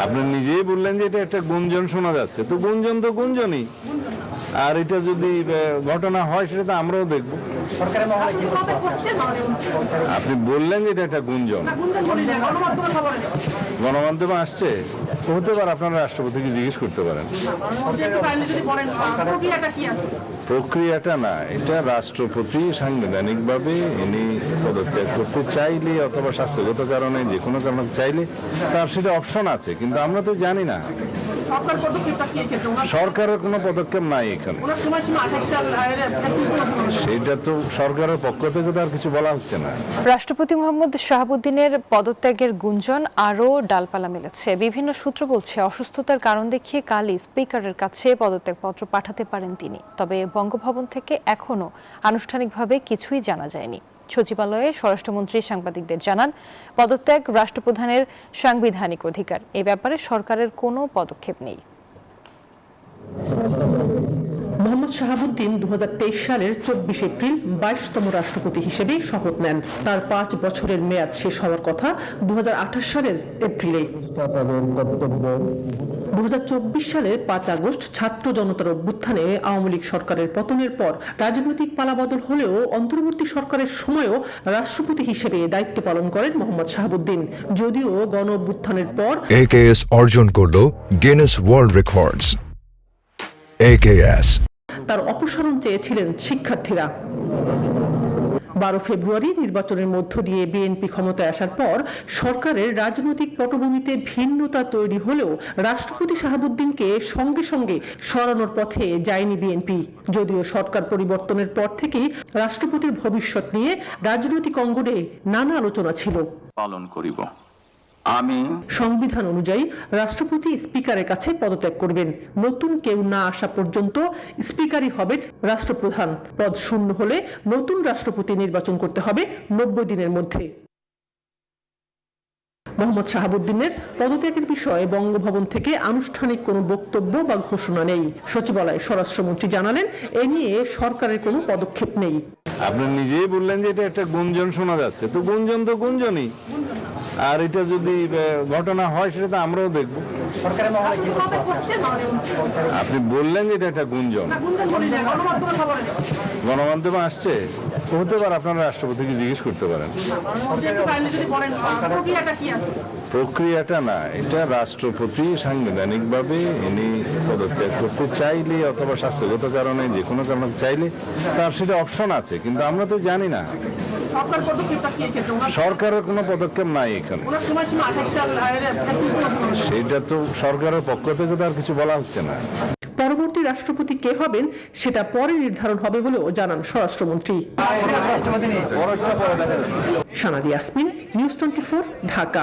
আপনি নিজেই বললেন যে এটা একটা গুঞ্জন শোনা যাচ্ছে, তো গুঞ্জন তো গুঞ্জনই। আর এটা যদি ঘটনা হয় সেটা তো আমরাও দেখব। আপনি বললেন যে এটা একটা গুঞ্জন, গণমাধ্যমে আসছে, হতে পারে আপনারা রাষ্ট্রপতিকে জিজ্ঞেস করতে পারেন। প্রক্রিয়াটা না, এটা রাষ্ট্রপতি সাংবিধানিকভাবে ইনি পদত্যাগ করতে চাইলে অথবা স্বাস্থ্যগত কারণে যে কোনো কারণে চাইলে তার সেটা অপশন আছে, কিন্তু আমরা তো জানি না। সরকারের কোনো পদক্ষেপ নাই এখানে, সেটা তো সরকারের পক্ষ থেকে তো আর কিছু বলা হচ্ছে না। রাষ্ট্রপতি মোহাম্মদ শাহাবুদ্দিনের পদত্যাগের গুঞ্জন আরও ডালপালা মেলেছে। বিভিন্ন সূত্র বলছে অসুস্থতার কারণ দেখিয়ে কালই স্পিকারের কাছে পদত্যাগপত্র পাঠাতে পারেন তিনি। তবে বঙ্গভবন থেকে এখনো আনুষ্ঠানিকভাবে কিছুই জানা যায়নি। সচিবালয়ে স্বরাষ্ট্রমন্ত্রী সাংবাদিকদের জানান, পদত্যাগ রাষ্ট্রপ্রধানের সাংবিধানিক অধিকার, এ ব্যাপারে সরকারের কোনো পদক্ষেপ নেই। মোহাম্মদ শাহাবুদ্দিন 2023 সালের 24 এপ্রিল 22তম রাষ্ট্রপতি হিসেবে শপথ নেন। তার 5 বছরের মেয়াদ শেষ হওয়ার কথা 2028 সালের এপ্রিলে। 2024 সালের 5 আগস্ট ছাত্র জনতার অভ্যুত্থানে আওয়ামী লীগ সরকারের পতনের পর রাজনৈতিক পালাবদল হলেও অন্তর্বর্তী সরকারের সময়ও রাষ্ট্রপতি হিসেবে দায়িত্ব পালন করেন মোহাম্মদ শাহাবুদ্দিন। যদিও গণ অভ্যুত্থানের পর AKS অর্জন করল গিনেস ওয়ার্ল্ড রেকর্ডস। AKS তার অপসারণ চেয়েছিলেন শিক্ষার্থীরা। 12 ফেব্রুয়ারি নির্বাচনের মধ্য দিয়ে বিএনপি ক্ষমতায় আসার পর সরকারের রাজনৈতিক পটভূমিতে ভিন্নতা তৈরি হলেও রাষ্ট্রপতি শাহাবুদ্দিনকে সঙ্গে সঙ্গে সরানোর পথে যায়নি বিএনপি। যদিও সরকার পরিবর্তনের পর থেকেই রাষ্ট্রপতির ভবিষ্যৎ নিয়ে রাজনৈতিক অঙ্গনে নানা আলোচনা ছিল। পালন করিব। আমি সংবিধান অনুযায়ী রাষ্ট্রপতি স্পিকারের কাছে পদত্যাগ করবেন। নতুন কেউ না আসা পর্যন্ত স্পিকারই হবেন রাষ্ট্রপ্রধান। পদ শূন্য হলে নতুন রাষ্ট্রপতি নির্বাচন করতে হবে 90 দিনের মধ্যে। মোহাম্মদ শাহাবুদ্দিনের পদত্যাগের বিষয়ে বঙ্গভবন থেকে আনুষ্ঠানিক কোনো বক্তব্য বা ঘোষণা নেই। সচিবালয়ে স্বরাষ্ট্রমন্ত্রী জানালেন, এ নিয়ে সরকারের কোনো পদক্ষেপ নেই। আপনি নিজেই বললেন যে এটা একটা গুঞ্জন শোনা যাচ্ছে, তো গুঞ্জন তো গুঞ্জনই। আর এটা যদি ঘটনা হয় সেটা তো আমরাও দেখব। আপনি বললেন যে এটা একটা গুঞ্জন, গণমাধ্যমে আসছে, হতে পারে আপনারা রাষ্ট্রপতিকে জিজ্ঞেস করতে পারেন। প্রক্রিয়াটা না, এটা রাষ্ট্রপতি সাংবিধানিকভাবে ইনি পদত্যাগ করতে চাইলে অথবা স্বাস্থ্যগত কারণে যে কোনো কারণে চাইলে তার সেটা অপশন আছে, কিন্তু আমরা তো জানি না। সরকারের কোনো পদক্ষেপ নাই এখানে, সেটা তো সরকারের পক্ষ থেকে তো আর কিছু বলা হচ্ছে না। পরবর্তী রাষ্ট্রপতি কে হবেন সেটা পরে নির্ধারণ হবে বলেও জানান স্বরাষ্ট্রমন্ত্রী। শানাজি ইয়াসমিন, নিউজ 24, ঢাকা।